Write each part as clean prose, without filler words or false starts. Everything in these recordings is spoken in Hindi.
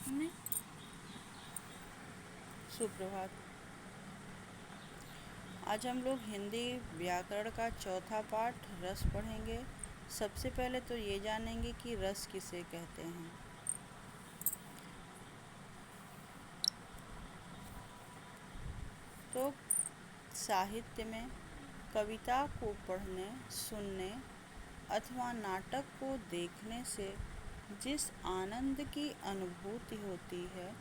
नहीं। सुप्रभात। आज हम लोग हिंदी व्याकरण का चौथा पाठ रस पढ़ेंगे। सबसे पहले तो ये जानेंगे कि रस किसे कहते हैं। तो साहित्य में कविता को पढ़ने, सुनने अथवा नाटक को देखने से जिस आनंद की अनुभूति होती है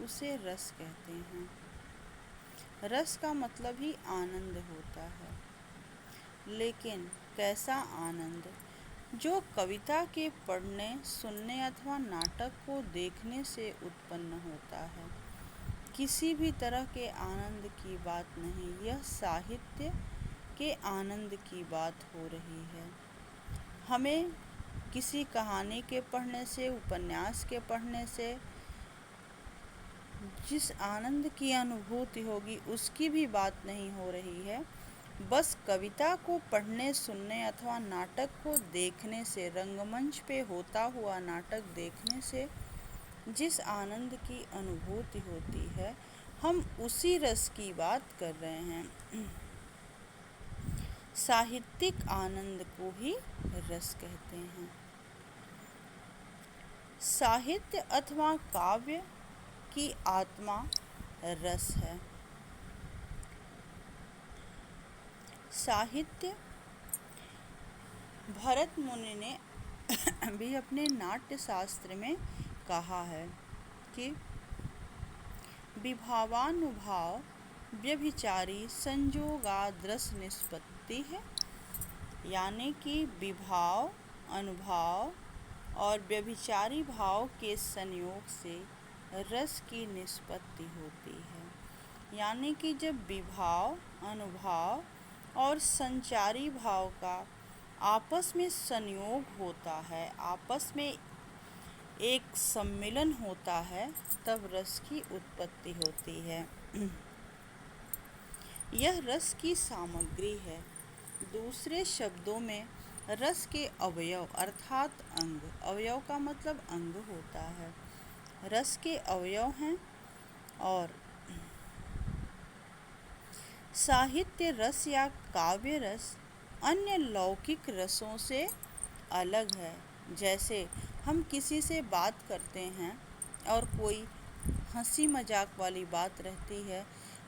उसे रस कहते हैं। रस का मतलब ही आनंद होता है, लेकिन कैसा आनंद जो कविता के पढ़ने, सुनने अथवा नाटक को देखने से उत्पन्न होता है। किसी भी तरह के आनंद की बात नहीं, यह साहित्य के आनंद की बात हो रही है। हमें किसी कहानी के पढ़ने से, उपन्यास के पढ़ने से जिस आनंद की अनुभूति होगी उसकी भी बात नहीं हो रही है। बस कविता को पढ़ने, सुनने अथवा नाटक को देखने से, रंगमंच पे होता हुआ नाटक देखने से जिस आनंद की अनुभूति होती है, हम उसी रस की बात कर रहे हैं। साहित्यिक आनंद को ही रस कहते हैं। साहित्य अथवा काव्य की आत्मा रस है। साहित्य, भरत मुनि ने भी अपने नाट्य शास्त्र में कहा है कि विभावानुभाव व्यभिचारी संयोगाद्रस निष्पत्ति है। यानी कि विभाव, अनुभाव और व्यभिचारी भाव के संयोग से रस की निष्पत्ति होती है। यानी कि जब विभाव, अनुभाव और संचारी भाव का आपस में संयोग होता है, आपस में एक सम्मिलन होता है, तब रस की उत्पत्ति होती है। यह रस की सामग्री है। दूसरे शब्दों में रस के अवयव अर्थात अंग, अवयव का मतलब अंग होता है। रस के अवयव हैं और साहित्य रस या काव्य रस अन्य लौकिक रसों से अलग है। जैसे हम किसी से बात करते हैं और कोई हंसी मजाक वाली बात रहती है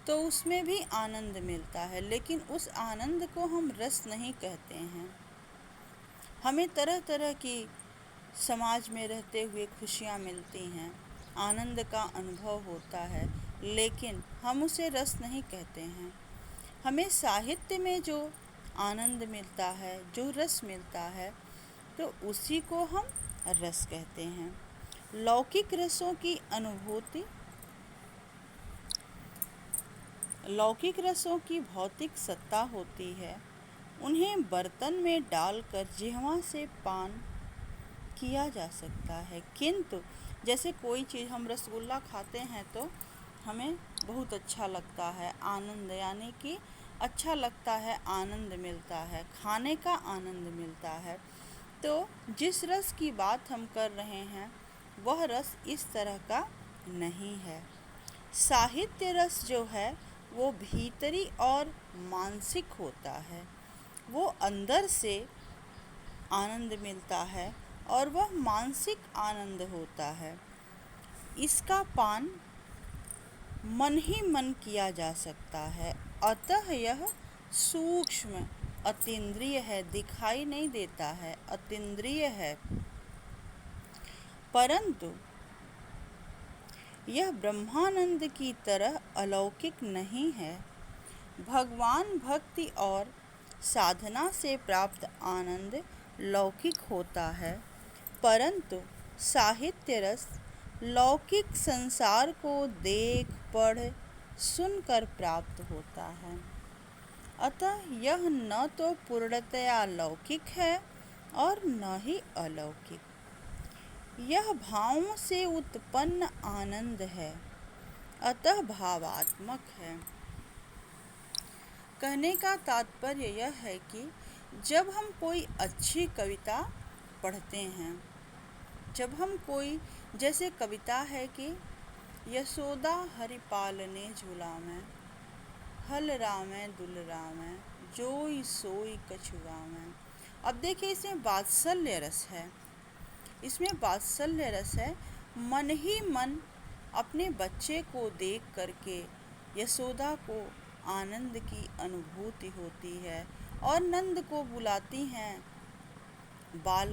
तो उसमें भी आनंद मिलता है, लेकिन उस आनंद को हम रस नहीं कहते हैं। हमें तरह तरह की समाज में रहते हुए खुशियाँ मिलती हैं, आनंद का अनुभव होता है, लेकिन हम उसे रस नहीं कहते हैं। हमें साहित्य में जो आनंद मिलता है, जो रस मिलता है, तो उसी को हम रस कहते हैं। लौकिक रसों की अनुभूति, लौकिक रसों की भौतिक सत्ता होती है। उन्हें बर्तन में डालकर जिह्वा से पान किया जा सकता है, किंतु जैसे कोई चीज़ हम रसगुल्ला खाते हैं तो हमें बहुत अच्छा लगता है, आनंद यानी कि अच्छा लगता है, आनंद मिलता है, खाने का आनंद मिलता है। तो जिस रस की बात हम कर रहे हैं वह रस इस तरह का नहीं है। साहित्य रस जो है वो भीतरी और मानसिक होता है। वो अंदर से आनंद मिलता है और वह मानसिक आनंद होता है। इसका पान मन ही मन किया जा सकता है, अतः यह सूक्ष्म अतीन्द्रिय है, दिखाई नहीं देता है, अतीन्द्रिय है। परंतु यह ब्रह्मानंद की तरह अलौकिक नहीं है। भगवान भक्ति और साधना से प्राप्त आनंद लौकिक होता है, परंतु साहित्य रस लौकिक संसार को देख, पढ़, सुनकर प्राप्त होता है। अतः यह न तो पूर्णतया लौकिक है और न ही अलौकिक। यह भावों से उत्पन्न आनंद है, अतः भावात्मक है। कहने का तात्पर्य यह है कि जब हम कोई अच्छी कविता पढ़ते हैं, जब हम कोई जैसे कविता है कि यशोदा हरि पालने झूला में, हल रामे दुल रामे, जोई सोई कछुआ में। अब देखिए इसमें वात्सल्य रस है, इसमें वात्सल्य रस है। मन ही मन अपने बच्चे को देख करके यशोदा को आनंद की अनुभूति होती है और नंद को बुलाती हैं बाल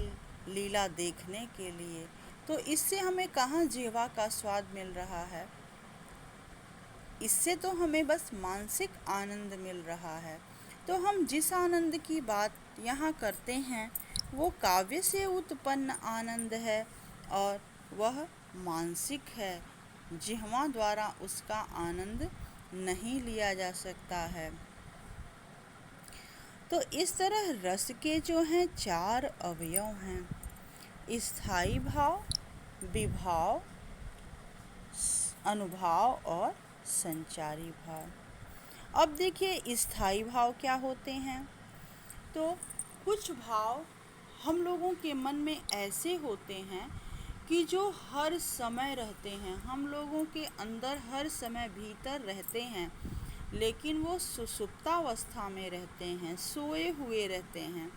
लीला देखने के लिए। तो इससे हमें कहाँ जिह्वा का स्वाद मिल रहा है, इससे तो हमें बस मानसिक आनंद मिल रहा है। तो हम जिस आनंद की बात यहाँ करते हैं वो काव्य से उत्पन्न आनंद है और वह मानसिक है, जिह्वा द्वारा उसका आनंद नहीं लिया जा सकता है। तो इस तरह रस के जो हैं 4 अवयव हैं, स्थायी भाव, विभाव, अनुभाव और संचारी भाव। अब देखिए स्थायी भाव क्या होते हैं। तो कुछ भाव हम लोगों के मन में ऐसे होते हैं कि जो हर समय रहते हैं, हम लोगों के अंदर हर समय भीतर रहते हैं, लेकिन वो सुषुप्तावस्था में रहते हैं, सोए हुए रहते हैं,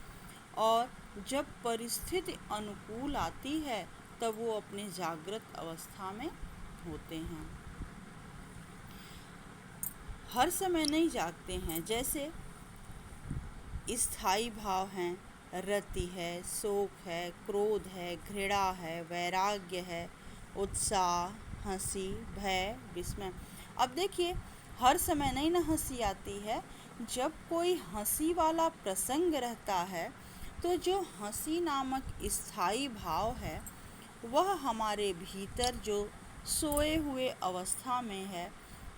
और जब परिस्थिति अनुकूल आती है तब वो अपने जागृत अवस्था में होते हैं। हर समय नहीं जागते हैं। जैसे स्थायी भाव हैं, रति है, शोक है, क्रोध है, घृणा है, वैराग्य है, उत्साह, हंसी, भय, विस्मय। अब देखिए हर समय नहीं ना हंसी आती है। जब कोई हंसी वाला प्रसंग रहता है तो जो हंसी नामक स्थायी भाव है वह हमारे भीतर जो सोए हुए अवस्था में है,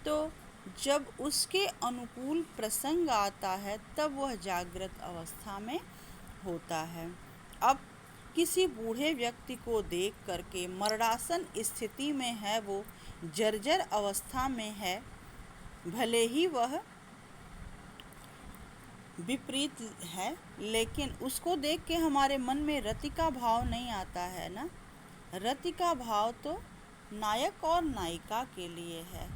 तो जब उसके अनुकूल प्रसंग आता है तब वह जागृत अवस्था में होता है। अब किसी बूढ़े व्यक्ति को देख करके मरणासन स्थिति में है, वो जर्जर अवस्था में है, भले ही वह विपरीत है, लेकिन उसको देख के हमारे मन में रति का भाव नहीं आता है ना। रति का भाव तो नायक और नायिका के लिए है।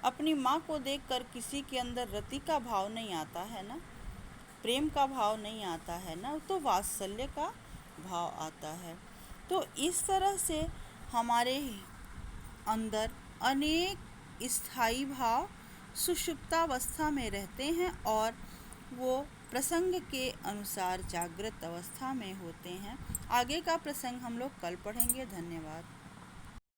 अपनी माँ को देखकर किसी के अंदर रति का भाव नहीं आता है ना, प्रेम का भाव नहीं आता है ना, तो वात्सल्य का भाव आता है। तो इस तरह से हमारे अंदर अनेक स्थायी भाव सुषुप्तावस्था में रहते हैं और वो प्रसंग के अनुसार जागृत अवस्था में होते हैं। आगे का प्रसंग हम लोग कल पढ़ेंगे। धन्यवाद।